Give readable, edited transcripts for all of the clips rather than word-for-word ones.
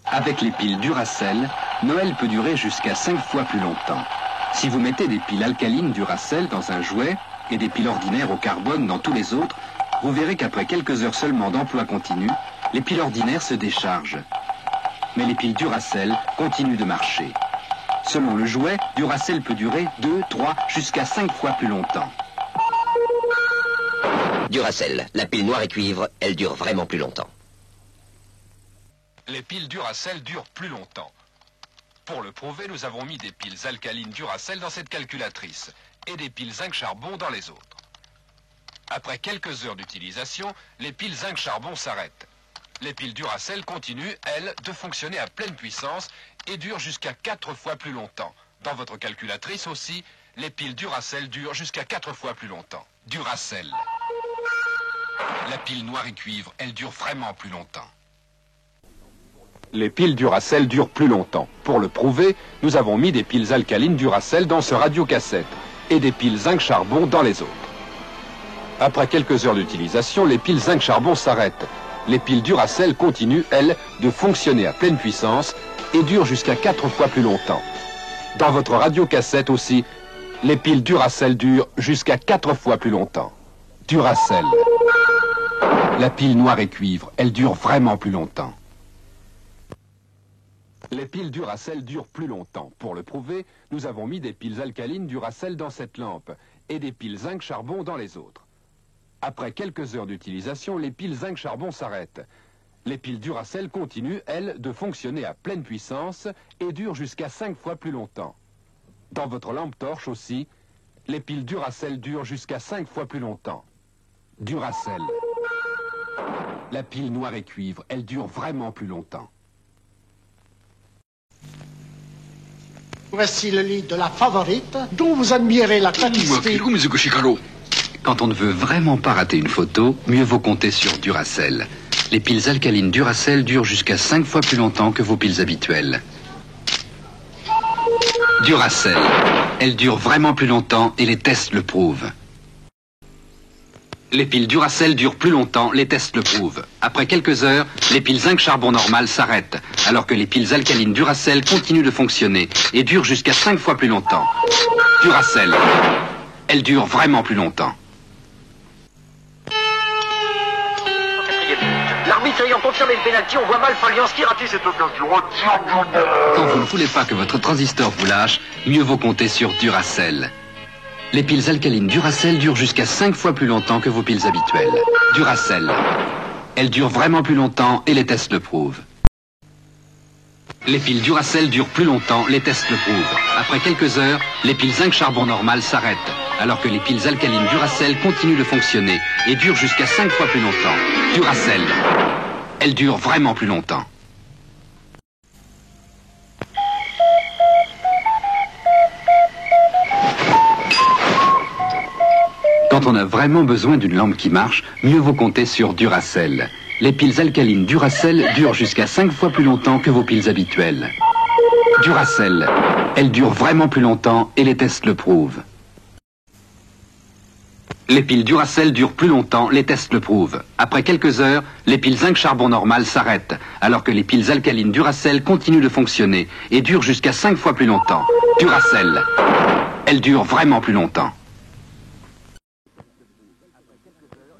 Avec les piles Duracell, Noël peut durer jusqu'à 5 fois plus longtemps. Si vous mettez des piles alcalines Duracell dans un jouet et des piles ordinaires au carbone dans tous les autres, vous verrez qu'après quelques heures seulement d'emploi continu, les piles ordinaires se déchargent. Mais les piles Duracell continuent de marcher. Selon le jouet, Duracell peut durer 2, 3, jusqu'à 5 fois plus longtemps. Duracell, la pile noire et cuivre, elle dure vraiment plus longtemps. Les piles Duracell durent plus longtemps. Pour le prouver, nous avons mis des piles alcalines Duracell dans cette calculatrice et des piles zinc charbon dans les autres. Après quelques heures d'utilisation, les piles zinc charbon s'arrêtent. Les piles Duracell continuent, elles, de fonctionner à pleine puissance et durent jusqu'à 4 fois plus longtemps. Dans votre calculatrice aussi, les piles Duracell durent jusqu'à 4 fois plus longtemps. Duracell. La pile noire et cuivre, elle dure vraiment plus longtemps. Les piles Duracell durent plus longtemps. Pour le prouver, nous avons mis des piles alcalines Duracell dans ce radiocassette et des piles zinc charbon dans les autres. Après quelques heures d'utilisation, les piles zinc charbon s'arrêtent. Les piles Duracell continuent, elles, de fonctionner à pleine puissance et durent jusqu'à 4 fois plus longtemps. Dans votre radiocassette aussi, les piles Duracell durent jusqu'à 4 fois plus longtemps. Duracell. La pile noire et cuivre, elle dure vraiment plus longtemps. Les piles Duracell durent plus longtemps. Pour le prouver, nous avons mis des piles alcalines Duracell dans cette lampe et des piles zinc charbon dans les autres. Après quelques heures d'utilisation, les piles zinc charbon s'arrêtent. Les piles Duracell continuent, elles, de fonctionner à pleine puissance et durent jusqu'à 5 fois plus longtemps. Dans votre lampe torche aussi, les piles Duracell durent jusqu'à 5 fois plus longtemps. Duracell. La pile noire et cuivre, elle dure vraiment plus longtemps. Voici le lit de la favorite, dont vous admirez la tapisserie. Quand on ne veut vraiment pas rater une photo, mieux vaut compter sur Duracell. Les piles alcalines Duracell durent jusqu'à 5 fois plus longtemps que vos piles habituelles. Duracell. Elles durent vraiment plus longtemps et les tests le prouvent. Les piles Duracell durent plus longtemps, les tests le prouvent. Après quelques heures, les piles zinc charbon normales s'arrêtent, alors que les piles alcalines Duracell continuent de fonctionner et durent jusqu'à 5 fois plus longtemps. Duracell. Elles durent vraiment plus longtemps. L'arbitre ayant confirmé le pénalty, on voit mal Fabianski rater cette occasion. Quand vous ne voulez pas que votre transistor vous lâche, mieux vaut compter sur Duracell. Les piles alcalines Duracell durent jusqu'à 5 fois plus longtemps que vos piles habituelles. Duracell. Elles durent vraiment plus longtemps et les tests le prouvent. Les piles Duracell durent plus longtemps, les tests le prouvent. Après quelques heures, les piles zinc charbon normales s'arrêtent, alors que les piles alcalines Duracell continuent de fonctionner et durent jusqu'à 5 fois plus longtemps. Duracell. Elles durent vraiment plus longtemps. Quand on a vraiment besoin d'une lampe qui marche, mieux vaut compter sur Duracell. Les piles alcalines Duracell durent jusqu'à 5 fois plus longtemps que vos piles habituelles. Duracell. Elles durent vraiment plus longtemps et les tests le prouvent. Les piles Duracell durent plus longtemps, les tests le prouvent. Après quelques heures, les piles zinc charbon normales s'arrêtent, alors que les piles alcalines Duracell continuent de fonctionner et durent jusqu'à 5 fois plus longtemps. Duracell. Elles durent vraiment plus longtemps.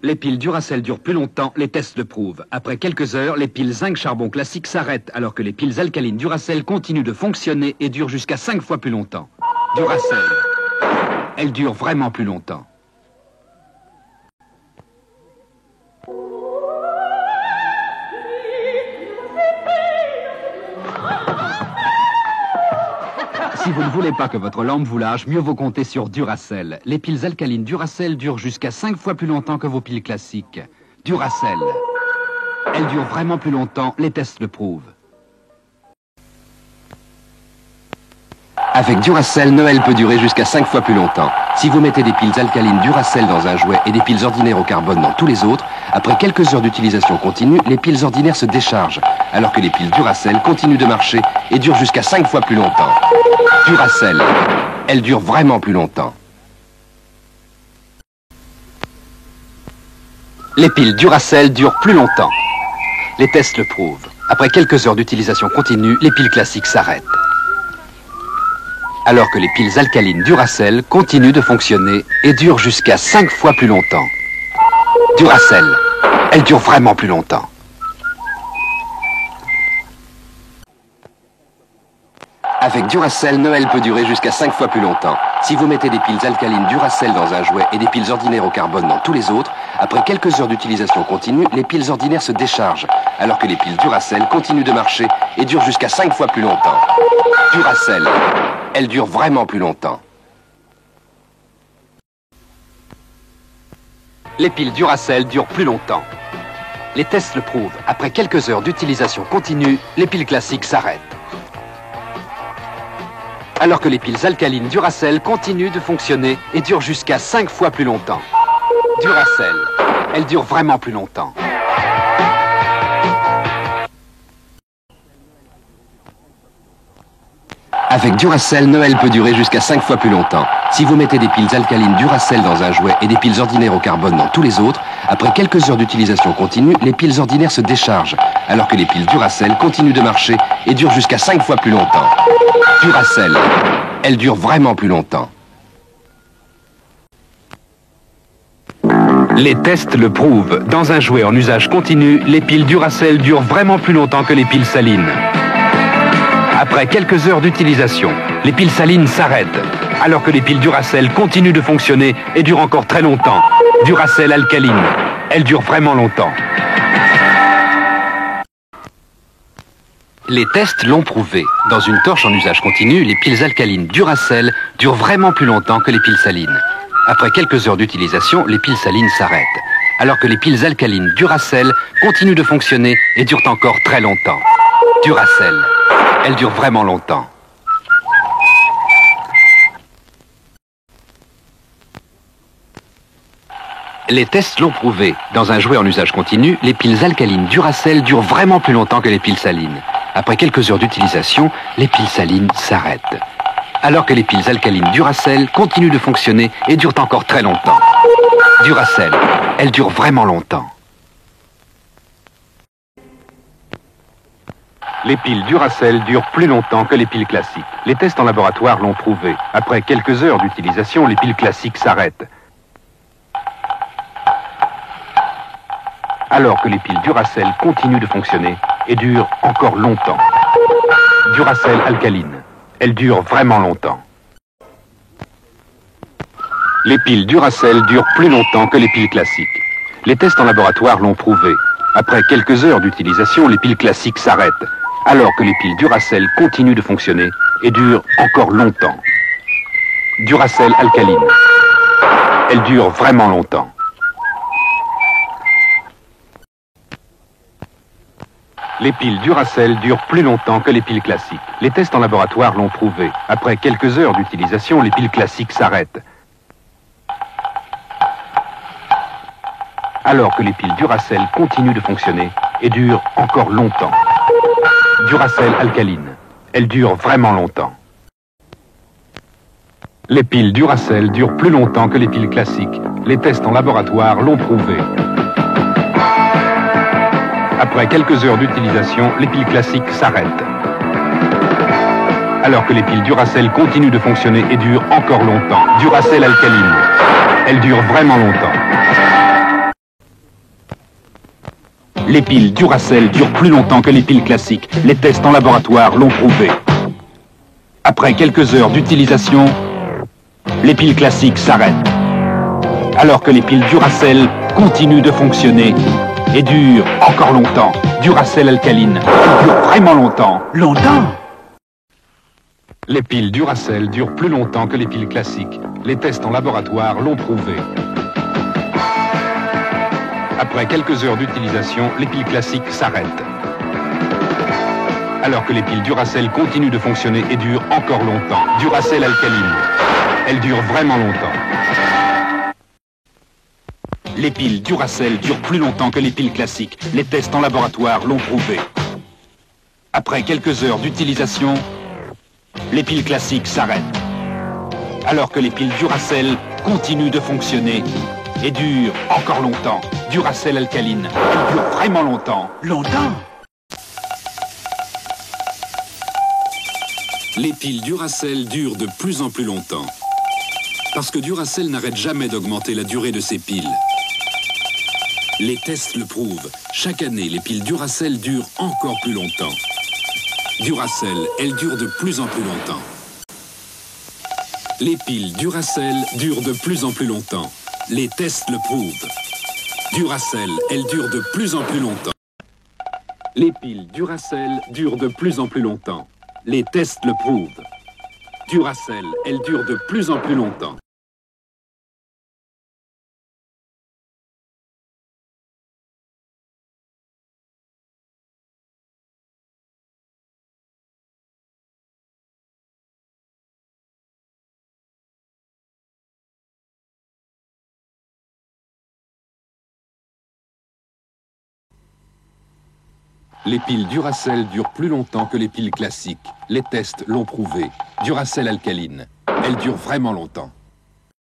Les piles Duracell durent plus longtemps, les tests le prouvent. Après quelques heures, les piles zinc charbon classiques s'arrêtent, alors que les piles alcalines Duracell continuent de fonctionner et durent jusqu'à 5 fois plus longtemps. Duracell. Elles durent vraiment plus longtemps. Si vous ne voulez pas que votre lampe vous lâche, mieux vaut compter sur Duracell. Les piles alcalines Duracell durent jusqu'à 5 fois plus longtemps que vos piles classiques. Duracell. Elles durent vraiment plus longtemps, les tests le prouvent. Avec Duracell, Noël peut durer jusqu'à 5 fois plus longtemps. Si vous mettez des piles alcalines Duracell dans un jouet et des piles ordinaires au carbone dans tous les autres, après quelques heures d'utilisation continue, les piles ordinaires se déchargent, alors que les piles Duracell continuent de marcher et durent jusqu'à 5 fois plus longtemps. Duracell. Elles durent vraiment plus longtemps. Les piles Duracell durent plus longtemps. Les tests le prouvent. Après quelques heures d'utilisation continue, les piles classiques s'arrêtent. Alors que les piles alcalines Duracell continuent de fonctionner et durent jusqu'à 5 fois plus longtemps. Duracell, elles durent vraiment plus longtemps. Avec Duracell, Noël peut durer jusqu'à 5 fois plus longtemps. Si vous mettez des piles alcalines Duracell dans un jouet et des piles ordinaires au carbone dans tous les autres, après quelques heures d'utilisation continue, les piles ordinaires se déchargent, alors que les piles Duracell continuent de marcher et durent jusqu'à 5 fois plus longtemps. Duracell, elles durent vraiment plus longtemps. Les piles Duracell durent plus longtemps. Les tests le prouvent. Après quelques heures d'utilisation continue, les piles classiques s'arrêtent. Alors que les piles alcalines Duracell continuent de fonctionner et durent jusqu'à 5 fois plus longtemps. Duracell, elles durent vraiment plus longtemps. Avec Duracell, Noël peut durer jusqu'à 5 fois plus longtemps. Si vous mettez des piles alcalines Duracell dans un jouet et des piles ordinaires au carbone dans tous les autres, après quelques heures d'utilisation continue, les piles ordinaires se déchargent, alors que les piles Duracell continuent de marcher et durent jusqu'à 5 fois plus longtemps. Duracell, elles durent vraiment plus longtemps. Les tests le prouvent. Dans un jouet en usage continu, les piles Duracell durent vraiment plus longtemps que les piles salines. Après quelques heures d'utilisation, les piles salines s'arrêtent, alors que les piles Duracell continuent de fonctionner et durent encore très longtemps. Duracell alcaline, elles durent vraiment longtemps. Les tests l'ont prouvé. Dans une torche en usage continu, les piles alcalines Duracell durent vraiment plus longtemps que les piles salines. Après quelques heures d'utilisation, les piles salines s'arrêtent, alors que les piles alcalines Duracell continuent de fonctionner et durent encore très longtemps. Duracell, elles durent vraiment longtemps. Les tests l'ont prouvé. Dans un jouet en usage continu, les piles alcalines Duracell durent vraiment plus longtemps que les piles salines. Après quelques heures d'utilisation, les piles salines s'arrêtent, alors que les piles alcalines Duracell continuent de fonctionner et durent encore très longtemps. Duracell, elles durent vraiment longtemps. Les piles Duracell durent plus longtemps que les piles classiques. Les tests en laboratoire l'ont prouvé. Après quelques heures d'utilisation, les piles classiques s'arrêtent, alors que les piles Duracell continuent de fonctionner et durent encore longtemps. Duracell alcaline, elles durent vraiment longtemps. Les piles Duracell durent plus longtemps que les piles classiques. Les tests en laboratoire l'ont prouvé. Après quelques heures d'utilisation, les piles classiques s'arrêtent, alors que les piles Duracell continuent de fonctionner et durent encore longtemps. Duracell alcaline, elles durent vraiment longtemps. Les piles Duracell durent plus longtemps que les piles classiques. Les tests en laboratoire l'ont prouvé. Après quelques heures d'utilisation, les piles classiques s'arrêtent, alors que les piles Duracell continuent de fonctionner et durent encore longtemps. Duracell alcaline, elles durent vraiment longtemps. Les piles Duracell durent plus longtemps que les piles classiques. Les tests en laboratoire l'ont prouvé. Après quelques heures d'utilisation, les piles classiques s'arrêtent, alors que les piles Duracell continuent de fonctionner et durent encore longtemps. Duracell alcaline, elles durent vraiment longtemps. Les piles Duracell durent plus longtemps que les piles classiques. Les tests en laboratoire l'ont prouvé. Après quelques heures d'utilisation, les piles classiques s'arrêtent, alors que les piles Duracell continuent de fonctionner et durent encore longtemps. Duracell alcaline, elles durent vraiment longtemps. Longtemps? Les piles Duracell durent plus longtemps que les piles classiques. Les tests en laboratoire l'ont prouvé. Après quelques heures d'utilisation, les piles classiques s'arrêtent, alors que les piles Duracell continuent de fonctionner et durent encore longtemps. Duracell alcaline, elles durent vraiment longtemps. Les piles Duracell durent plus longtemps que les piles classiques. Les tests en laboratoire l'ont prouvé. Après quelques heures d'utilisation, les piles classiques s'arrêtent, alors que les piles Duracell continuent de fonctionner et durent encore longtemps. Duracell alcaline, elles durent vraiment longtemps. Longtemps? Les piles Duracell durent de plus en plus longtemps. Parce que Duracell n'arrête jamais d'augmenter la durée de ses piles. Les tests le prouvent. Chaque année, les piles Duracell durent encore plus longtemps. Duracell, elles durent de plus en plus longtemps. Les piles Duracell durent de plus en plus longtemps. Les tests le prouvent. Duracell, elles durent de plus en plus longtemps. Les piles Duracell durent de plus en plus longtemps. Les tests le prouvent. Duracell, elles durent de plus en plus longtemps. Les piles Duracell durent plus longtemps que les piles classiques. Les tests l'ont prouvé. Duracell alcaline. Elles durent vraiment longtemps.